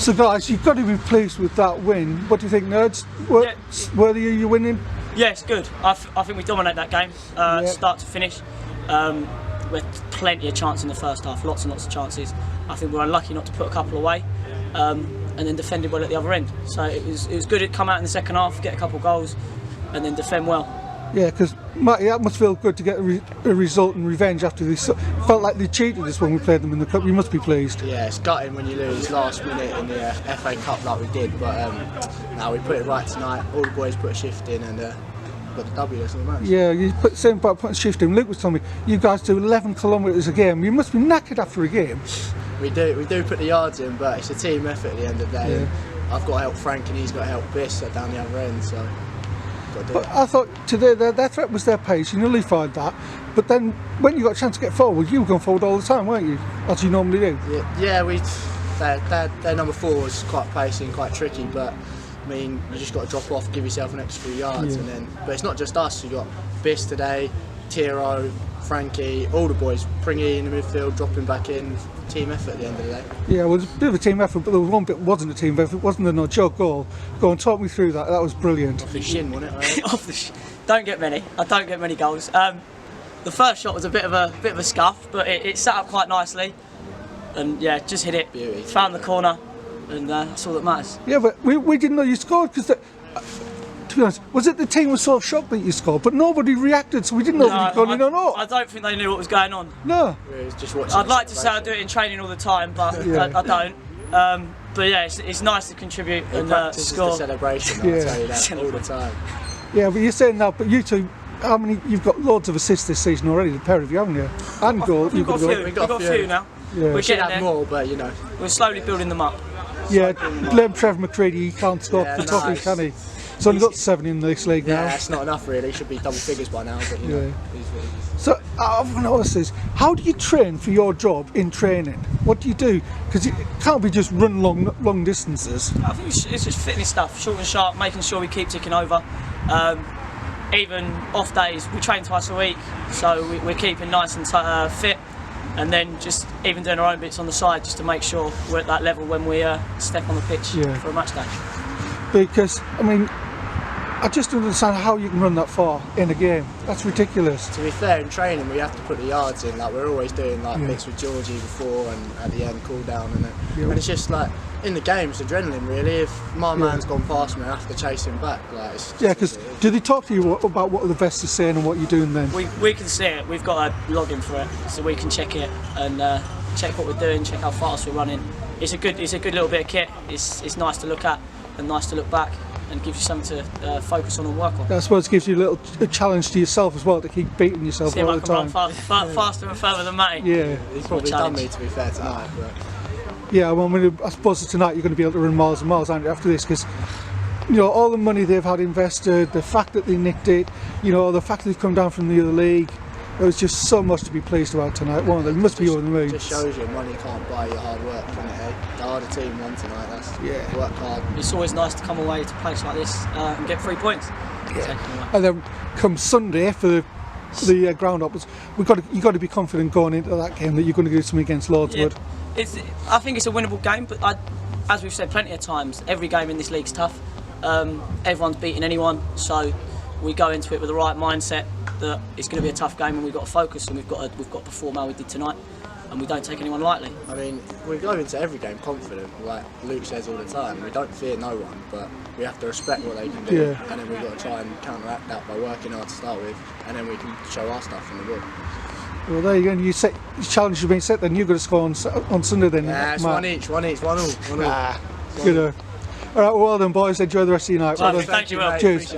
So guys, you've got to be pleased with that win. What do you think, Nerds? Worthy of you winning? Yeah, it's good. I think we dominate that game, start to finish. With plenty of chance in the first half, lots and lots of chances. I think we're unlucky not to put a couple away, and then defended well at the other end. So it was good to come out in the second half, get a couple goals, and then defend well. Yeah, because Matty, that must feel good to get a result and revenge after this. Felt like they cheated us when we played them in the cup. You must be pleased. Yeah, it's gutting when you lose last minute in the FA Cup like we did, but now we put it right tonight. All the boys put a shift in and got the W. That's all that matters. Yeah, you put same about putting a shift in. Luke was telling me you guys do 11 kilometres a game. You must be knackered after a game. We do put the yards in, but it's a team effort at the end of the day. Yeah. I've got to help Frank and he's got to help Bissett down the other end. So. But I thought today their threat was their pace. You nullified that, but then when you got a chance to get forward, you were going forward all the time, weren't you? As you normally do. Yeah, their number 4 was quite pacey and quite tricky, but I mean you just got to drop off, give yourself an extra few yards, and then. But it's not just us. You got Biss today, Tiro, Frankie, all the boys. Pringy in the midfield, dropping back in. Team effort at the end of the day. Yeah, well, it was a bit of a team effort, but there was one bit wasn't a team effort. It wasn't a no-joke goal. Go and talk me through that. That was brilliant. Off the shin, wasn't it? Off the don't get many. I don't get many goals. The first shot was a bit of a scuff, but it sat up quite nicely, and yeah, just hit it. Beauty. Found the corner, and that's all that matters. Yeah, but we didn't know you scored because. To be honest, was it the team was so shocked that you scored, but nobody reacted, so we didn't know if you'd gone in or not? I don't think they knew what was going on. No. Just I'd like to say I do it in training all the time, but I don't. But yeah, it's nice to contribute and score. The celebration, I'll tell you that all the time. Yeah, but you're saying that, but you two, how many? You've got loads of assists this season already, the pair of you, haven't you? And goals. We've got a few now. Yeah. We're getting there. More, but you know. We're slowly building them up. Yeah, blame Trevor McCready, he can't score for Tottenham, can he? He's only got 7 in this league now. Yeah, that's not enough really. Should be double figures by now, but you know. So I want to ask this: how do you train for your job in training? What do you do? Because it can't be just run long distances. I think it's just fitness stuff, short and sharp, making sure we keep ticking over. Even off days, we train twice a week, so we're keeping nice and fit. And then just even doing our own bits on the side, just to make sure we're at that level when we step on the pitch for a match day. Because I mean, I just don't understand how you can run that far in a game. That's ridiculous. To be fair, in training we have to put the yards in. Like we're always doing like bits with Georgie before and at the end cool down and and it's just like in the game it's adrenaline really. If my man's gone past me, I have to chase him back. Like it's because do they talk to you about what the vest is saying and what you're doing then? We can see it. We've got a login for it, so we can check it and check what we're doing, check how fast we're running. It's a good little bit of kit. It's nice to look at and nice to look back, and gives you something to focus on and work on. I suppose it gives you a challenge to yourself as well, to keep beating yourself all the time. Run faster and further than Matty. Yeah, he's probably done me, to be fair, tonight. But. Yeah, well, I suppose tonight you're going to be able to run miles and miles, aren't you, after this? Because you know all the money they've had invested, the fact that they nicked it, you know, the fact that they've come down from the other league. There was just so much to be pleased about tonight. One of them must be over the moon. It just shows you money can't buy your hard work, can it? Eh? The harder team won tonight. That's work hard. It's always nice to come away to a place like this and get 3 points. Yeah. And then come Sunday for the ground up, you've got to be confident going into that game that you're going to do something against Lordswood. Yeah. I think it's a winnable game, but as we've said plenty of times, every game in this league's tough. Everyone's beating anyone, so we go into it with the right mindset that it's going to be a tough game and we've got to focus and we've got to perform how we did tonight, and we don't take anyone lightly. I mean, we go into every game confident, like Luke says all the time. We don't fear no one, but we have to respect what they can do, and then we've got to try and counteract that by working hard to start with, and then we can show our stuff in the wood. Well, there you go. You set your challenge has been set. Then you've got to score on Sunday. Then it's one each, one all. Good. All right, well done, boys. Enjoy the rest of your night. Thank you, Will. Cheers.